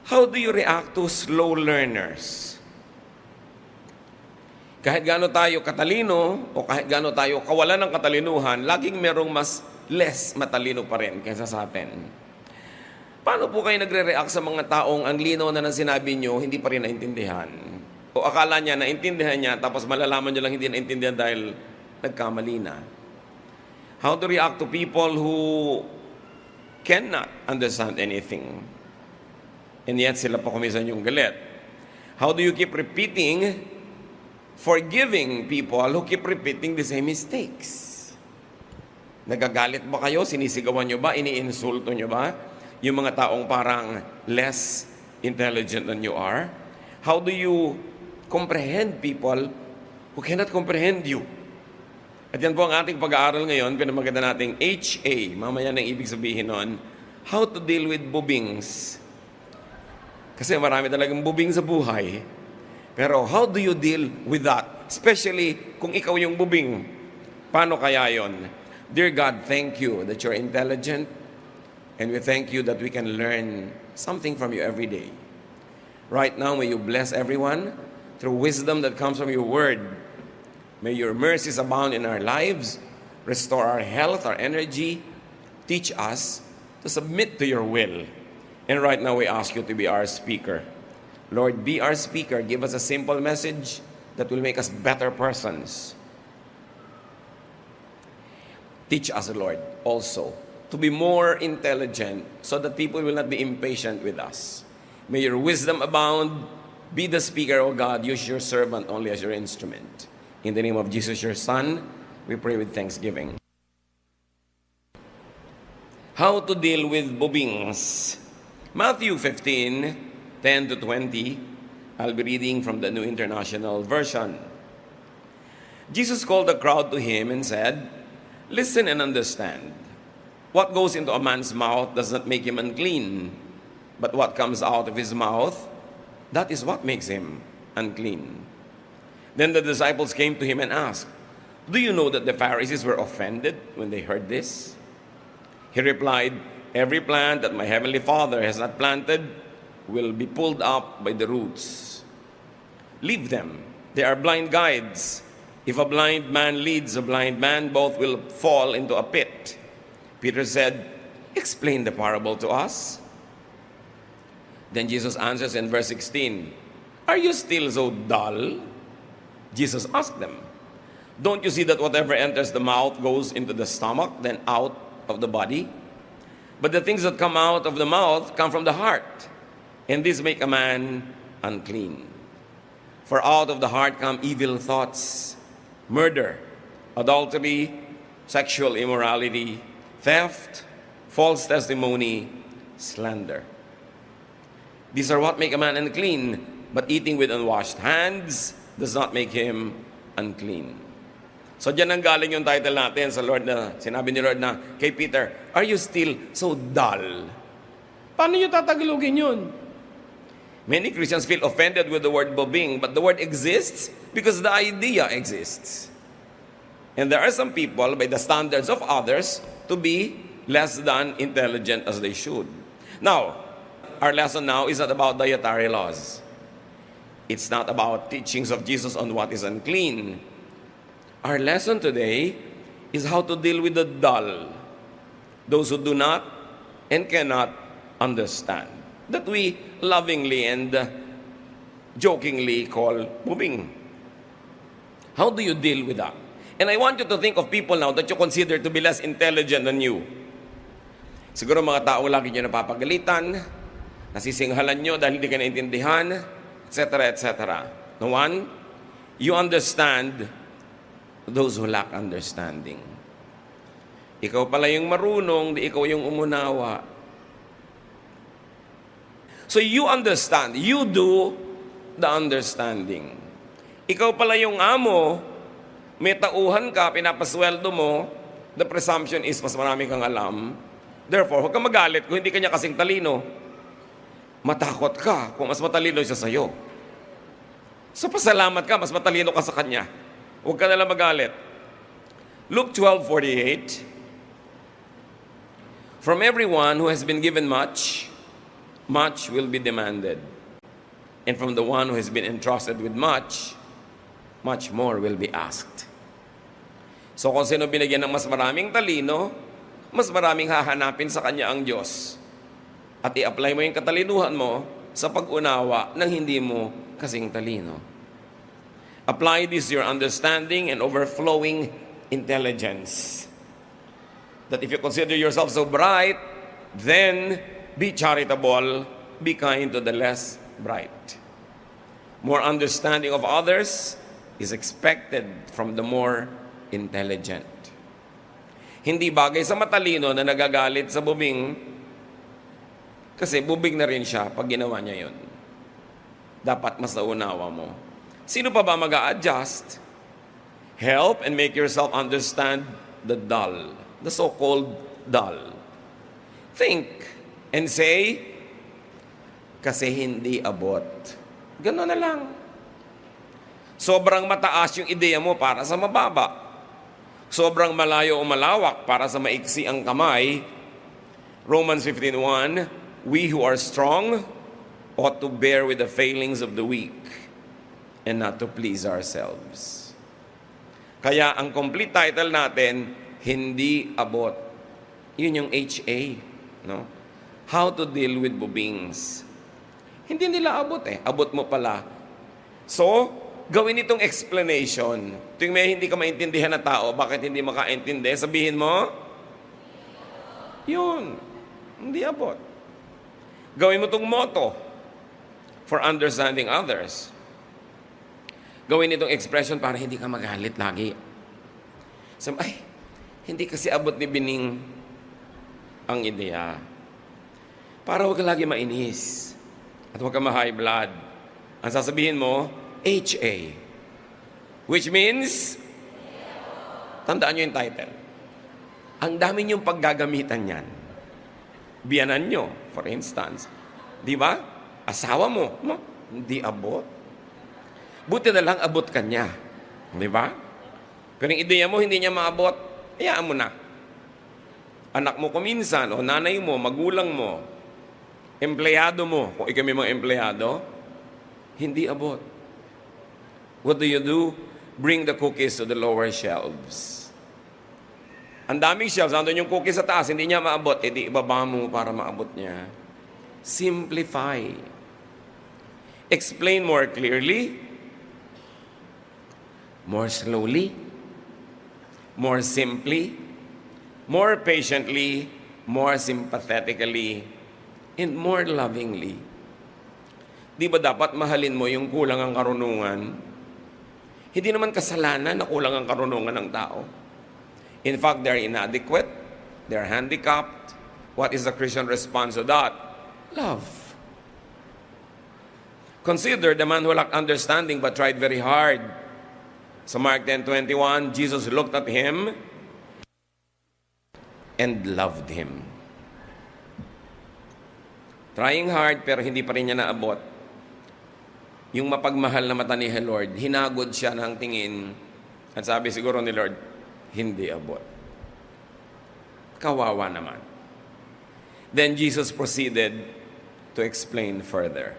How do you react to slow learners? Kahit gaano tayo katalino o kahit gaano tayo kawalan ng katalinuhan, laging merong mas less matalino pa rin kaysa sa atin. Paano po kayo nagre-react sa mga taong ang linaw na ng sinabi nyo, hindi pa rin naintindihan? O akala niya, naintindihan niya, tapos malalaman nyo lang hindi naintindihan dahil nagkamali na. How to react to people who cannot understand anything, and yet sila pa kumisan yung galit? How do you keep repeating, forgiving people who keep repeating the same mistakes? Nagagalit ba kayo? Sinisigawan nyo ba? Iniinsulto nyo ba? Yung mga taong parang less intelligent than you are? How do you comprehend people who cannot comprehend you? At yan po ang ating pag-aaral ngayon, pinamaganda nating HA, mamaya nang ibig sabihin nun, how to deal with bubings. Kasi marami talagang bubing sa buhay. Pero how do you deal with that? Especially kung ikaw yung bubing. Paano kaya yon? Dear God, thank you that you're intelligent, and we thank you that we can learn something from you every day. Right now, may you bless everyone through wisdom that comes from your word. May your mercies abound in our lives, restore our health, our energy, teach us to submit to your will. And right now we ask you to be our speaker. Lord, be our speaker. Give us a simple message that will make us better persons. Teach us, Lord, also to be more intelligent so that people will not be impatient with us. May your wisdom abound. Be the speaker, O God. Use your servant only as your instrument. In the name of Jesus, your Son, we pray with thanksgiving. How to deal with bubings. Matthew 15:10 to 20. I'll be reading from the New International Version. Jesus called the crowd to him and said, "Listen and understand. What goes into a man's mouth does not make him unclean, but what comes out of his mouth, that is what makes him unclean." Then the disciples came to him and asked, "Do you know that the Pharisees were offended when they heard this?" He replied, "Every plant that my heavenly Father has not planted will be pulled up by the roots. Leave them. They are blind guides. If a blind man leads a blind man, both will fall into a pit." Peter said, "Explain the parable to us." Then Jesus answers in verse 16, "Are you still so dull?" Jesus asked them, "Don't you see that whatever enters the mouth goes into the stomach, then out of the body? But the things that come out of the mouth come from the heart, and these make a man unclean. For out of the heart come evil thoughts, murder, adultery, sexual immorality, theft, false testimony, slander. These are what make a man unclean, but eating with unwashed hands does not make him unclean." So dyan ang galing yung title natin sa Lord na, sinabi ni Lord na kay Peter, "Are you still so dull?" Paano nyo tatagalogin yun? Many Christians feel offended with the word bubing, but the word exists because the idea exists. And there are some people, by the standards of others, to be less than intelligent as they should. Now, our lesson now is not about dietary laws. It's not about teachings of Jesus on what is unclean. Our lesson today is how to deal with the dull, those who do not and cannot understand, that we lovingly and jokingly call bubing. How do you deal with that? And I want you to think of people now that you consider to be less intelligent than you. Siguro mga tao lagi nyo napapagalitan, nasisinghalan nyo dahil hindi ka naintindihan, etc., etc. No one, you understand those who lack understanding. Ikaw pala yung marunong, di ikaw yung umunawa. So you understand, you do the understanding. Ikaw pala yung amo, may tauhan ka, pinapasweldo mo, the presumption is mas marami kang alam. Therefore, huwag kang magalit kung hindi kanya kasing talino. Matakot ka kung mas matalino siya sa'yo. So pasalamat ka, mas matalino ka sa kanya. Huwag ka nalang magalit. Luke 12:48. From everyone who has been given much, much will be demanded. And from the one who has been entrusted with much, much more will be asked. So kung sino binigyan ng mas maraming talino, mas maraming hahanapin sa kanya ang Diyos. At i-apply mo yung katalinuhan mo sa pag-unawa ng hindi mo kasing talino. Apply this to your understanding and overflowing intelligence. That if you consider yourself so bright, then be charitable, be kind to the less bright. More understanding of others is expected from the more intelligent. Hindi bagay sa matalino na nagagalit sa bubing kasi bubing na rin siya pag ginawa niya yun. Dapat mas naunawa mo. Sino pa ba mag-a-adjust? Help and make yourself understand the dull, the so-called dull. Think and say, kasi hindi abot. Gano'n na lang. Sobrang mataas yung ideya mo para sa mababa. Sobrang malayo o malawak para sa maiksi ang kamay. Romans 15:1, we who are strong ought to bear with the failings of the weak and not to please ourselves. Kaya ang complete title natin, hindi abot. Yun yung HA, no? How to deal with bubings. Hindi nila abot eh. Abot mo pala. So, gawin itong explanation. Tuwing may hindi ka maintindihan na tao, bakit hindi makaintindi? Sabihin mo, yun, hindi abot. Gawin mo itong motto for understanding others. Gawin itong expression para hindi ka magalit lagi. Sabi, ay, hindi kasi abot ni Bining ang ideya. Para huwag ka lagi mainis. At huwag ka ma-high blood. Ang sasabihin mo, HA. Which means, tandaan nyo yung title. Ang dami nyong paggagamitan yan. Biyanan nyo, for instance. Di ba? Asawa mo, hindi abot. Buti na lang abot ka niya. Di ba? Pero yung ideya mo, hindi niya maabot, hayaan mo na. Anak mo kuminsan, o nanay mo, magulang mo, empleyado mo, kung ikaw may mga empleyado, hindi abot. What do? Bring the cookies to the lower shelves. Ang daming shelves, nandun yung cookies sa taas, hindi niya maabot, edi ibaba mo para maabot niya. Simplify. Explain more clearly, more slowly, more simply, more patiently, more sympathetically, and more lovingly. Di ba dapat mahalin mo yung kulang ang karunungan? Hindi naman kasalanan na kulang ang karunungan ng tao. In fact, they're inadequate, they're handicapped. What is the Christian response to that? Love. Consider the man who lacked understanding but tried very hard. So Mark 10:21, Jesus looked at him and loved him. Trying hard pero hindi pa rin niya naabot. Yung mapagmahal na mata ni Lord, hinagod siya ng tingin at sabi siguro ni Lord, hindi abot. Kawawa naman. Then Jesus proceeded to explain further.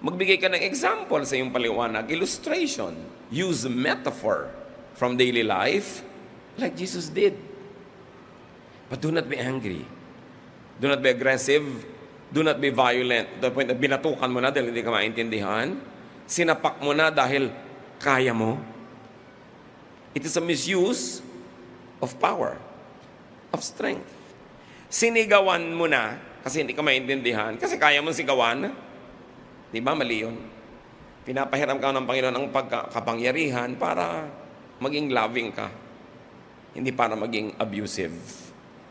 Magbigay ka ng example sa iyong paliwanag, illustration. Use metaphor from daily life like Jesus did. But do not be angry. Do not be aggressive. Do not be violent. To the point na binatukan mo na dahil hindi ka maintindihan. Sinapak mo na dahil kaya mo. It is a misuse of power, of strength. Sinigawan mo na kasi hindi ka maintindihan. Kasi kaya mo sigawan. Di ba? Mali yun. Pinapahiram ka ng Panginoon ang pagkakapangyarihan para maging loving ka. Hindi para maging abusive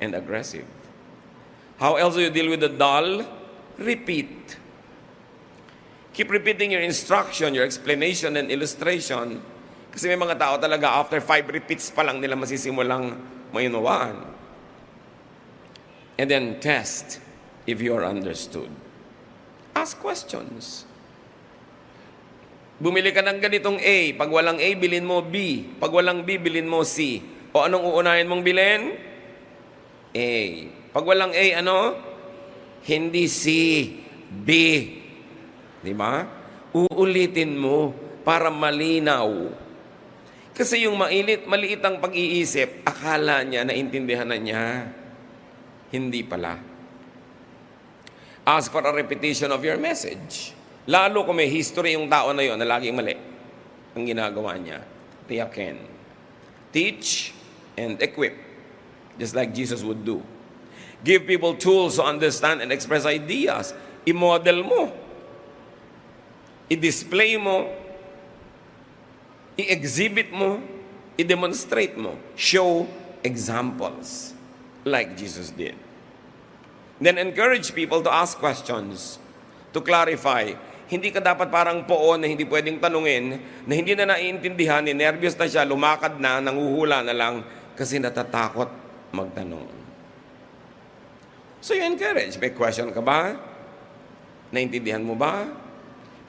and aggressive. How else do you deal with the dull? Repeat. Keep repeating your instruction, your explanation, and illustration. Kasi may mga tao talaga, after 5 repeats pa lang nila masisimulang mainawaan. And then test if you are understood. Ask questions. Bumili ka ng ganitong A. Pag walang A, bilhin mo B. Pag walang B, bilhin mo C. O anong uunahin mong bilhin? A. Pag walang A, ano? Hindi C, B. Di ba? Uulitin mo para malinaw. Kasi yung maliit ang pag-iisip, akala niya, naintindihan na niya. Hindi pala. Ask for a repetition of your message. Lalo kung may history yung tao na yon na laging mali ang ginagawa niya. Tiyakin. Teach and equip. Just like Jesus would do. Give people tools to understand and express ideas. I-model mo. I-display mo. I-exhibit mo. I-demonstrate mo. Show examples. Like Jesus did. Then encourage people to ask questions. To clarify. Hindi ka dapat parang poon na hindi pwedeng tanungin, na hindi na naiintindihan, nervyos na siya, lumakad na, nanguhula na lang, kasi natatakot magtanong. So you encourage. May question ka ba? Naintindihan mo ba?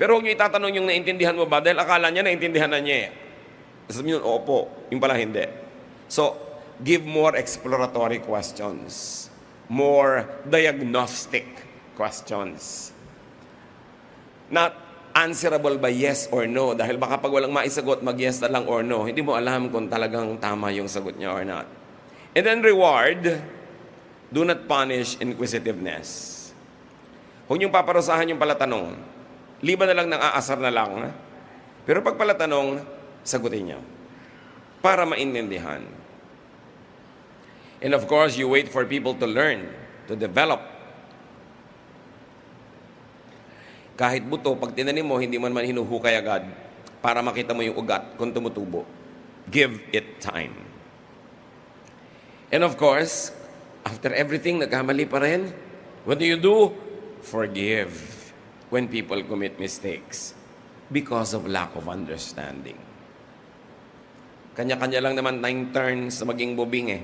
Pero huwag niyo itatanong yung naintindihan mo ba, dahil akala niya naintindihan na niya. Sabi niyo, opo. Yung pala hindi. So, give more exploratory questions. More diagnostic questions. Not answerable by yes or no. Dahil baka pag walang maisagot, mag-yes na lang or no. Hindi mo alam kung talagang tama yung sagot niya or not. And then reward, do not punish inquisitiveness. Huwag niyong paparusahan yung palatanong. Liban na lang ng aasar na lang. Pero pag palatanong, sagutin niyo. Para maintindihan. And of course, you wait for people to learn, to develop. Kahit buto, pag tinanim mo, hindi mo naman hinuhukay agad para makita mo yung ugat kung tumutubo. Give it time. And of course, after everything, nagkamali pa rin. What do? Forgive when people commit mistakes because of lack of understanding. Kanya-kanya lang naman tayong turns sa maging bubing eh.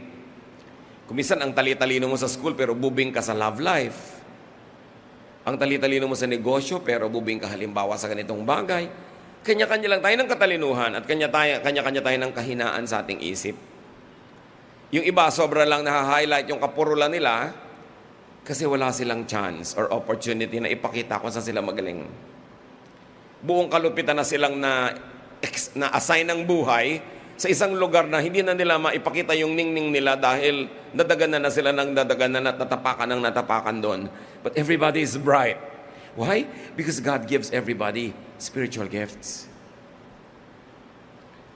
Kumisan ang tali-talino mo sa school pero bubing ka sa love life. Ang tali-talino mo sa negosyo, pero bubing ka halimbawa sa ganitong bagay. Kanya-kanya lang tayo ng katalinuhan at kanya-kanya tayo ng kahinaan sa ating isip. Yung iba, sobra lang na-highlight yung kapurulan nila kasi wala silang chance or opportunity na ipakita kung saan sila magaling. Buong kalupitan na silang na-assign ng buhay sa isang lugar na hindi na nila maipakita yung ningning nila dahil nadaganan na sila ng nadaganan at natapakan doon. But everybody is bright. Why? Because God gives everybody spiritual gifts.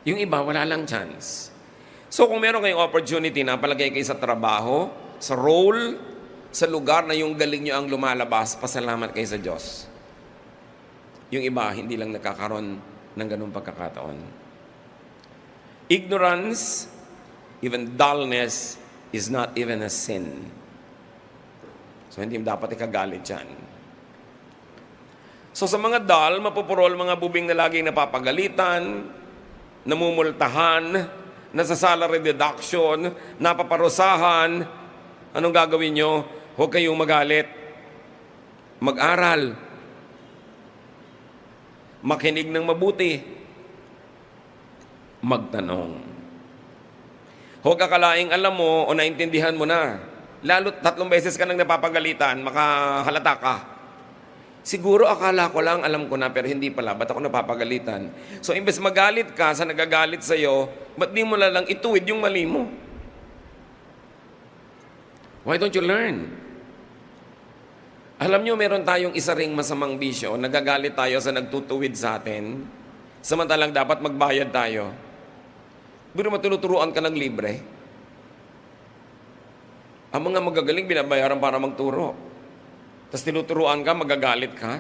Yung iba, wala lang chance. So kung meron kayong opportunity na palagay kayo sa trabaho, sa role, sa lugar na yung galing nyo ang lumalabas, pasalamat kayo sa Diyos. Yung iba, hindi lang nakakaroon ng ganung pagkakataon. Ignorance, even dullness, is not even a sin. So, hindi dapat ikagalit yan. So, sa mga dull, mapupurol mga bubing na laging napapagalitan, namumultahan, nasa salary deduction, napaparusahan, anong gagawin nyo? Huwag kayong magalit. Mag-aral. Makinig ng mabuti. Magtanong. Huwag akalaing alam mo o naintindihan mo na. Lalo 3 beses ka nang napapagalitan, makahalata ka. Siguro akala ko lang, alam ko na, pero hindi pala. Ba't ako napapagalitan? So, imbes magalit ka sa nagagalit sa'yo, ba't di mo lang ituwid yung mali mo? Why don't you learn? Alam nyo, meron tayong isa ring masamang bisyo. Nagagalit tayo sa nagtutuwid sa atin. Samantalang dapat magbayad tayo. Pero matuturuan ka ng libre. Ang mga magagaling, binabayaran para magturo. Tapos tinuturuan ka, magagalit ka.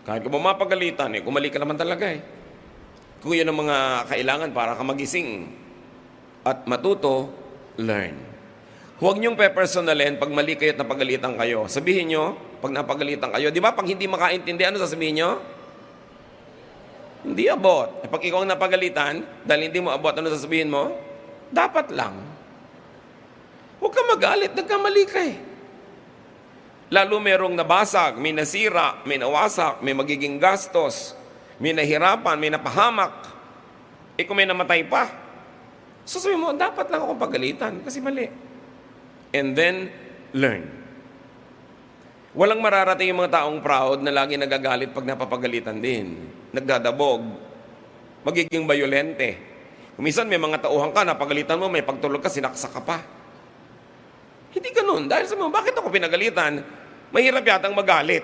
Kahit kung mapagalitan, kumali ka naman talaga eh. Kung yan ang mga kailangan para ka magising at matuto, learn. Huwag niyong pe-personalin pag mali kayo at napagalitan kayo. Sabihin niyo, pag napagalitan kayo, di ba pag hindi makaintindi, ano sasabihin niyo? Hindi abot. Pag ikaw ang napagalitan, dahil hindi mo abot, ano sasabihin mo? Dapat lang. Huwag ka magalit, nagkamali ka eh. Lalo merong nabasag, may nasira, may nawasak, may magiging gastos, may nahirapan, may napahamak. Kung may namatay pa, sasabihin mo, dapat lang akong pagalitan kasi mali. And then, learn. Walang mararating yung mga taong proud na lagi nagagalit pag napapagalitan din. Nagdadabog. Magiging bayolente. Kuminsan may mga tauhan ka, napagalitan mo, may pagtulog ka, sinaksak ka pa. Hindi ganun. Dahil sa mga, bakit ako pinagalitan? Mahirap yatang magalit.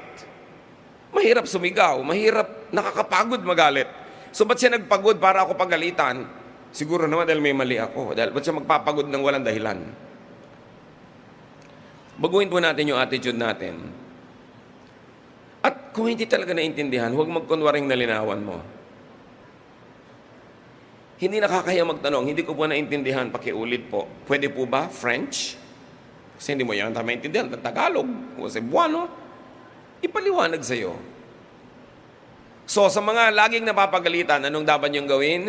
Mahirap sumigaw. Mahirap, nakakapagod magalit. So ba't siya nagpagod para ako pagalitan? Siguro naman dahil may mali ako. Dahil ba't siya magpapagod ng walang dahilan? Baguhin po natin yung attitude natin. At kung hindi talaga naintindihan, huwag magkunwaring nalinawan mo. Hindi nakakaya magtanong, hindi ko po naintindihan, pakiulit po. Pwede po ba French? Kasi hindi mo yan maintindihan, Tagalog, o Cebuano. Ipaliwanag sa'yo. So, sa mga laging napapagalitan, anong dapat niyong gawin?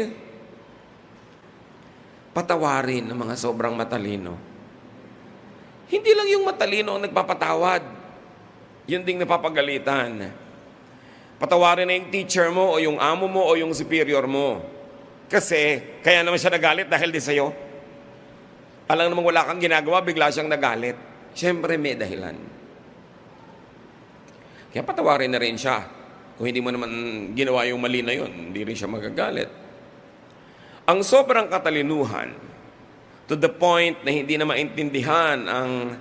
Patawarin ng mga sobrang matalino. Hindi lang yung matalino ang nagpapatawad. Yun ding napapagalitan. Patawarin na yung teacher mo, o yung amo mo, o yung superior mo. Kasi, kaya naman siya nagalit dahil di sa'yo. Alam namang wala kang ginagawa, bigla siyang nagalit. Siyempre, may dahilan. Kaya patawarin na rin siya. Kung hindi mo naman ginawa yung mali na yun, hindi rin siya magagalit. Ang sobrang katalinuhan, to the point na hindi na maintindihan ang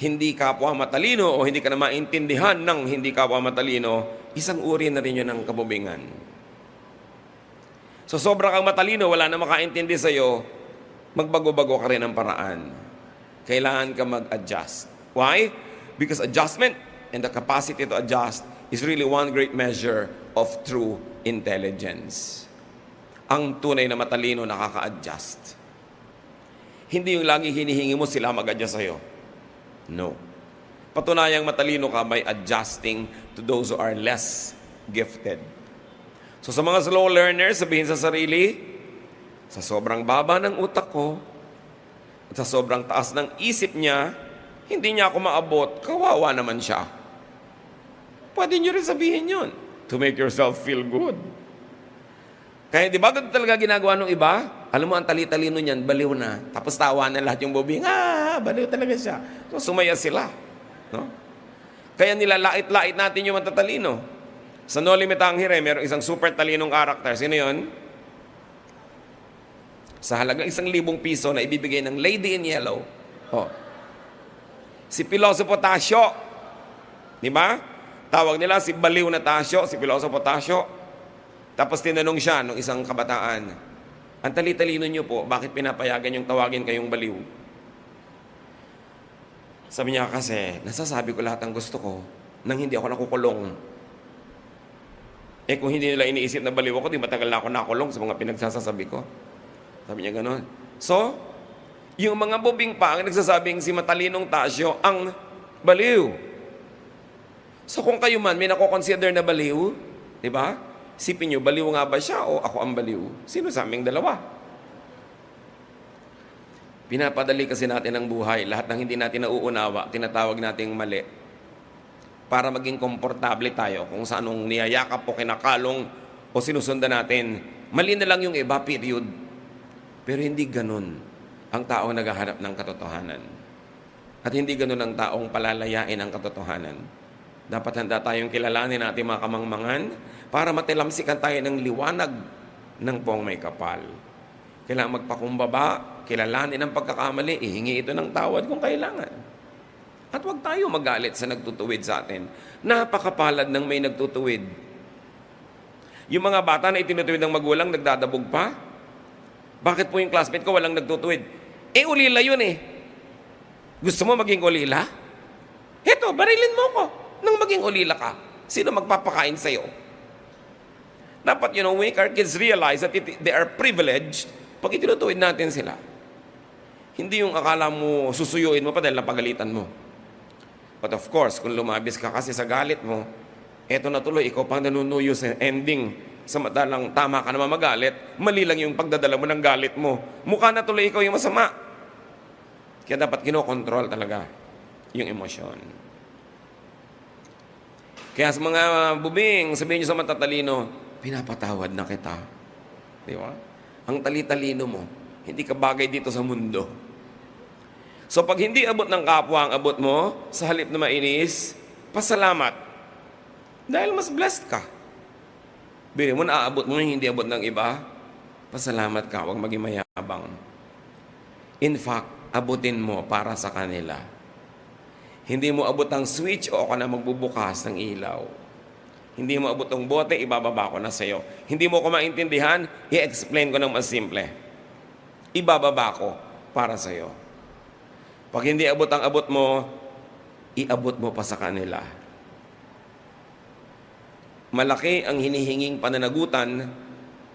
hindi kapwa matalino o hindi ka na maintindihan ng hindi kapwa matalino, isang uri na rin yun ng kabubingan. So sobrang kang matalino, wala na makaintindi sa'yo, magbago-bago ka rin ng paraan. Kailangan ka mag-adjust. Why? Because adjustment and the capacity to adjust is really one great measure of true intelligence. Ang tunay na matalino nakaka-adjust. Hindi yung lagi hinihingi mo sila mag-adjust sa'yo. No. Patunayang matalino ka by adjusting to those who are less gifted. So sa mga slow learners, sabihin sa sarili, sa sobrang baba ng utak ko, at sa sobrang taas ng isip niya, hindi niya ako maabot, kawawa naman siya. Pwede niyo rin sabihin yun to make yourself feel good. Kaya di ba ganito talaga ginagawa ng iba? Alam mo, ang tali-talino niyan, baliw na. Tapos tawa na lahat yung bobing, baliw talaga siya. So sumaya sila. No? Kaya nilalait-lait natin yung matatalino. Sa No Limit Angere, mayroong isang super talinong karakter. Sino yun? Sa halagang 1,000 piso na ibibigay ng Lady in Yellow. Oh. Si Filosofo Tasio. Di ba? Tawag nila si Baliw na Tasio, si Filosofo Tasio. Tapos tinanong siya ng isang kabataan, ang tali-talino niyo po, bakit pinapayagan yung tawagin kayong baliw? Sabi niya kasi, nasasabi ko lahat ng gusto ko nang hindi ako nakukulong. Kung hindi nila iniisip na baliw ako, di matagal na ako nakulong sa mga pinagsasabi ko. Sabi niya gano'n. So, yung mga bobing pa ang nagsasabing si matalinong Tasyo ang baliw. So kung kayo man may nako-consider na baliw, di ba? Sipin nyo, baliw nga ba siya o ako ang baliw? Sino sa aming dalawa? Pinapadali kasi natin ang buhay. Lahat ng hindi natin nauunawa, tinatawag nating mali. Para maging komportable tayo kung sa anong niyayakap o kinakalong o sinusundan natin. Mali na lang yung iba, period. Pero hindi ganun ang taong naghahanap ng katotohanan. At hindi ganun ang taong palalayain ang katotohanan. Dapat handa tayong kilalanin natin mga kamangmangan para matilamsikan tayo ng liwanag ng pong may kapal. Kailangan magpakumbaba, kilalanin ang pagkakamali, ihingi ito ng tawad kung kailangan. At huwag tayo magalit sa nagtutuwid sa atin. Napakapalad ng may nagtutuwid. Yung mga bata na itinutuwid ng magulang, nagdadabog pa. Bakit po yung classmate ko walang nagtutuwid? Ulila yun eh. Gusto mo maging ulila? Heto, barilin mo ko. Nang maging ulila ka, sino magpapakain sa'yo? Dapat, make our kids realize that they are privileged pag itinutuwid natin sila. Hindi yung akala mo susuyuin mo pa dahil napagalitan mo. But of course, kung lumabis ka kasi sa galit mo, eto na tuloy, ikaw pang nanunuyo sa ending. Samantalang tama ka naman magalit, mali lang yung pagdadala mo ng galit mo. Mukha na tuloy ikaw yung masama. Kaya dapat kinokontrol talaga yung emosyon. Kaya sa mga bubing, sabihin nyo sa matatalino, pinapatawad na kita. Di ba? Ang tali-talino mo, hindi ka bagay dito sa mundo. So pag hindi abot ng kapwa ang abot mo, sa halip na mainis, pasalamat. Dahil mas blessed ka. Bili mo na aabot mo yung hindi abot ng iba, pasalamat ka, huwag maging mayabang. In fact, abutin mo para sa kanila. Hindi mo abot ang switch o ako na magbubukas ng ilaw. Hindi mo abot ang bote, ibababa ko na sa'yo. Hindi mo ko maintindihan, i-explain ko ng mas simple. Ibababa ko para sa'yo. Pag hindi abot ang abot mo, iabot mo pa sa kanila. Malaki ang hinihinging pananagutan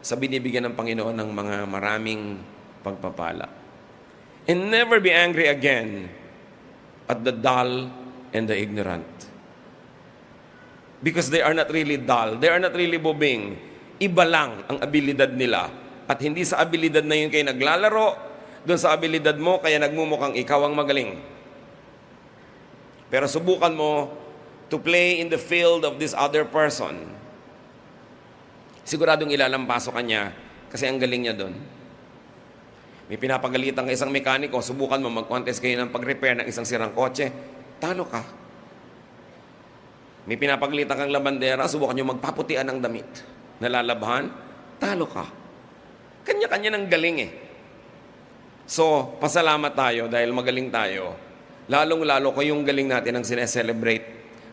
sa binibigyan ng Panginoon ng mga maraming pagpapala. And never be angry again at the dull and the ignorant. Because they are not really dull. They are not really bubing. Iba lang ang abilidad nila. At hindi sa abilidad na yun kayo naglalaro, doon sa abilidad mo, kaya nagmumukhang ikaw ang magaling. Pero subukan mo to play in the field of this other person. Siguradong ilalampaso ka niya kasi ang galing niya doon. May pinapagalitan ka isang mekaniko, subukan mo mag-contest kayo ng pag-repair ng isang sirang kotse, talo ka. May pinapagalitan kang labandera, subukan nyo magpaputian ng damit. Nalalabhan, talo ka. Kanya-kanya ng galing eh. So, pasalamat tayo dahil magaling tayo. Lalong-lalo ko yung galing natin ang sineselebrate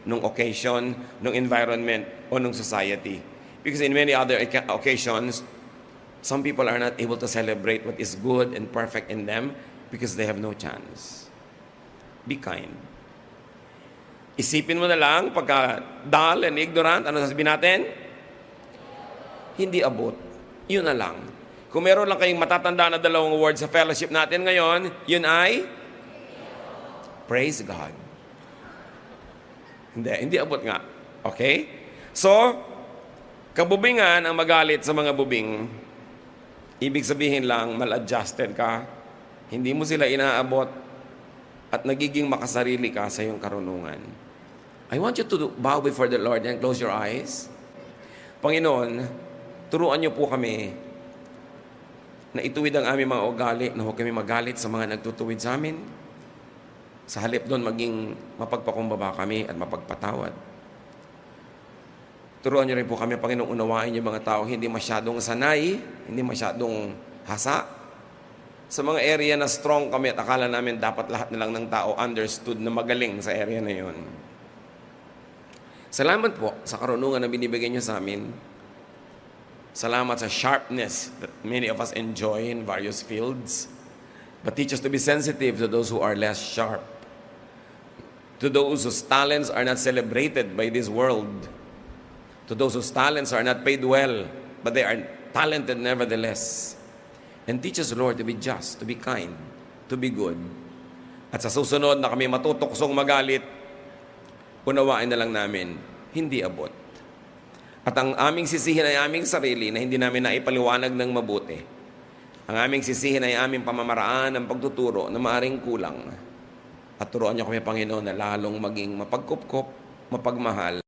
nung occasion, nung environment, o nung society. Because in many other occasions, some people are not able to celebrate what is good and perfect in them because they have no chance. Be kind. Isipin mo na lang, pagka dull and ignorant, ano sasabihin natin? Hindi abot. Yun na lang. Kung meron lang kayong matatanda na dalawang words sa fellowship natin ngayon, yun ay praise God. Hindi abot nga. Okay? So, kabubingan ang magalit sa mga bubing. Ibig sabihin lang, mal-adjusted ka. Hindi mo sila inaabot at nagiging makasarili ka sa iyong karunungan. I want you to bow before the Lord and close your eyes. Panginoon, turuan niyo po kami na ituwid ang aming mga ugali, na huwag kami magalit sa mga nagtutuwid sa amin. Sa halip doon, maging mapagpakumbaba kami at mapagpatawad. Turuan niyo rin po kami, Panginoon, unawain yung mga tao hindi masyadong sanay, hindi masyadong hasa. Sa mga area na strong kami at akala namin dapat lahat na lang ng tao understood na magaling sa area na yun. Salamat po sa karunungan na binibigay niyo sa amin. Salamat sa sharpness that many of us enjoy in various fields. But teach us to be sensitive to those who are less sharp. To those whose talents are not celebrated by this world. To those whose talents are not paid well, but they are talented nevertheless. And teach us, Lord, to be just, to be kind, to be good. At sa susunod na kami matutuksong magalit, unawain na lang namin, hindi abot. At ang aming sisihin ay aming sarili na hindi namin naipaliwanag ng mabuti. Ang aming sisihin ay aming pamamaraan ng pagtuturo na maaring kulang. At turuan niyo kami, Panginoon, na lalong maging mapagkupkop, mapagmahal.